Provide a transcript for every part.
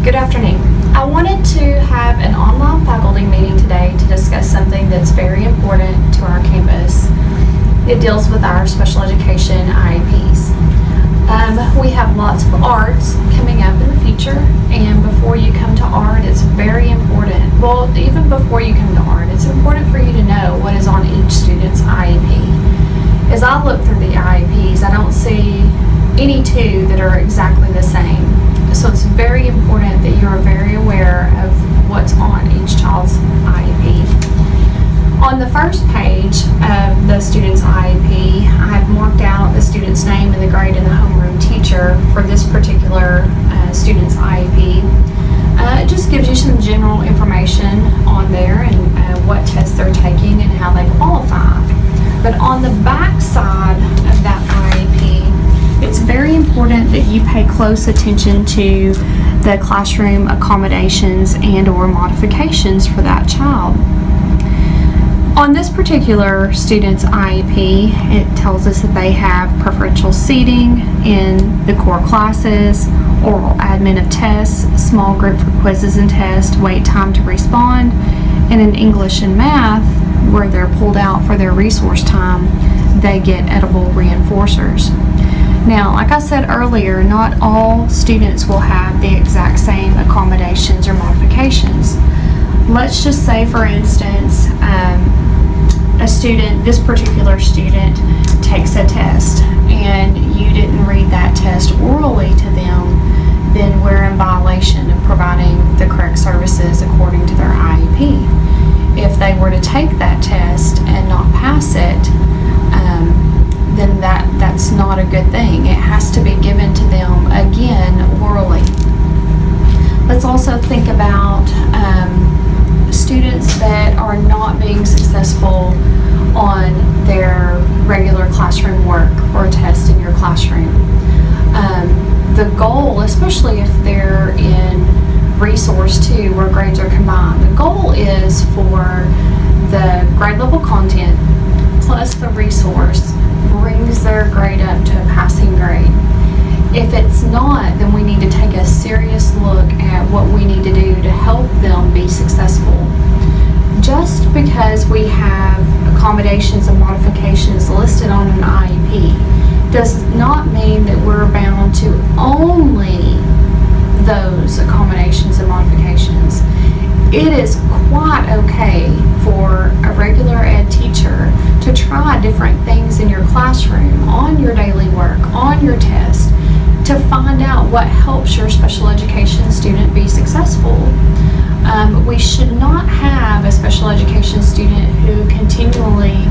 Good afternoon. I wanted to have an online faculty meeting today to discuss something that's very important to our campus. It deals with our special education IEPs. We have lots of arts coming up in the future, and before you come to art, it's very important. Well, even before you come to art, it's important for you to know what is on each student's IEP. As I look through the IEPs, I don't see any two that are exactly the same. So it's very important that you're very aware of what's on each child's IEP. On the first page of the student's IEP, I have marked out the student's name and the grade and the homeroom teacher for this particular student's IEP. It just gives you some general information on there and what tests they're taking and how they qualify. But on the back side of that IEP, it's very important that you pay close attention to the classroom accommodations and or modifications for that child. On this particular student's IEP, it tells us that they have preferential seating in the core classes, oral admin of tests, small group for quizzes and tests, wait time to respond, and in English and math, where they're pulled out for their resource time, they get edible reinforcers. Now, like I said earlier, not all students will have the exact same accommodations or modifications. Let's just say, for instance, this particular student takes a test and you didn't read that test orally to them, then we're in violation of providing the correct services according to their IEP. If they were to take that test and not pass it, then that's not a good thing. It has to be given to them again orally. Let's also think about students that are not being successful on their regular classroom work or test in your classroom. The goal, especially if they're in resource 2 where grades are combined, the goal is for the grade level content plus the resource brings their grade up to a passing grade. If it's not, then we need to take a serious look at what we need to do to help them be successful. Just because we have accommodations and modifications listed on an IEP does not mean that we're bound to only those accommodations and modifications. It is quite okay for a regular ed teacher to try different things in your classroom, on your daily work, on your test, to find out what helps your special education student be successful. We should not have a special education student who continually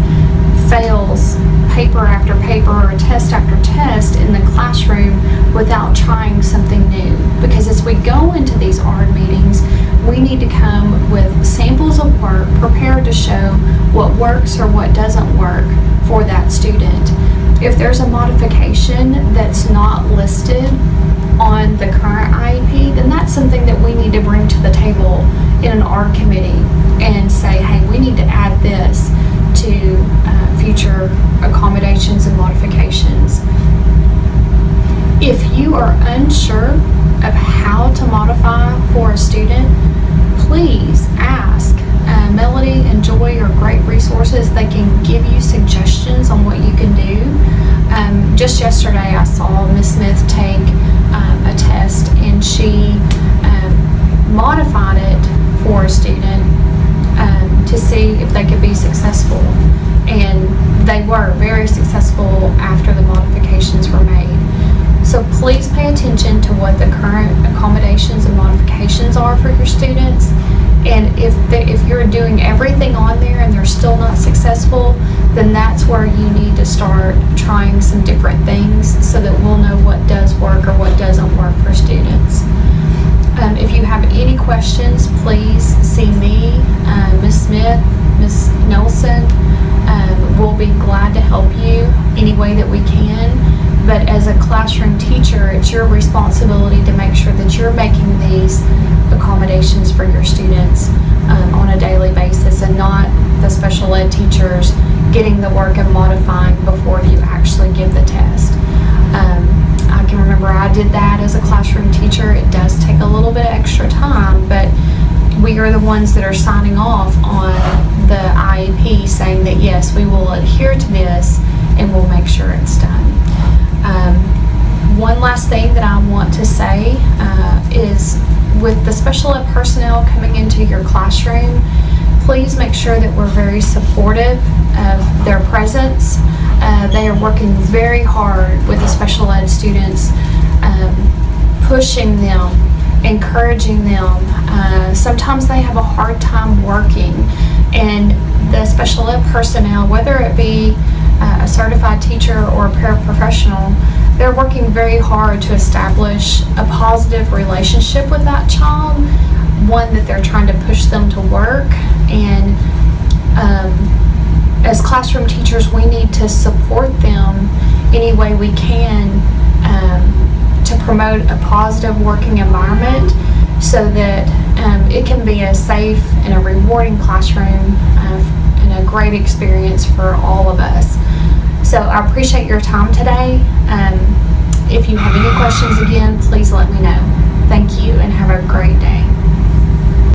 fails paper after paper or test after test in the classroom without trying something new. Because as we go into these ARD meetings, we need to come with samples of work prepared to show what works or what doesn't work for that student. If there's a modification that's not listed on the current IEP, then that's something that we need to bring to the table in an ARD committee and say, hey, we need to add this to future accommodations and modifications. If you are unsure of how to modify for a student, please ask. Melody and Joy are great resources. They can give you suggestions on what you can do. Just yesterday I saw Ms. Smith take a test and she modified it for a student to see if they could be successful. And they were very successful after the modifications were made. So please pay attention to what the current accommodations and modifications are for your students. And if you're doing everything on there and they're still not successful, then that's where you need to start trying some different things so that we'll know what does work or what doesn't work for students. If you have any questions, please see me, Ms. Smith, Ms. Nelson. We'll be glad to help you any way that we can. But as a classroom teacher, it's your responsibility to make sure that you're making these accommodations for your students on a daily basis and not the special ed teachers getting the work and modifying before you actually give the test. I can remember I did that as a classroom teacher. It does take a little bit extra we are the ones that are signing off on the IEP, saying that yes, we will adhere to this and we'll make sure it's done. One last thing that I want to say is with the special ed personnel coming into your classroom, please make sure that we're very supportive of their presence. They are working very hard with the special ed students, pushing them, encouraging them. Sometimes they have a hard time working, and the special ed personnel, whether it be a certified teacher or a paraprofessional, they're working very hard to establish a positive relationship with that child, one that they're trying to push them to work. And as classroom teachers, we need to support them any way we can to promote a positive working environment so that it can be a safe and a rewarding classroom and a great experience for all of us. So I appreciate your time today. If you have any questions, again, please let me know. Thank you and have a great day.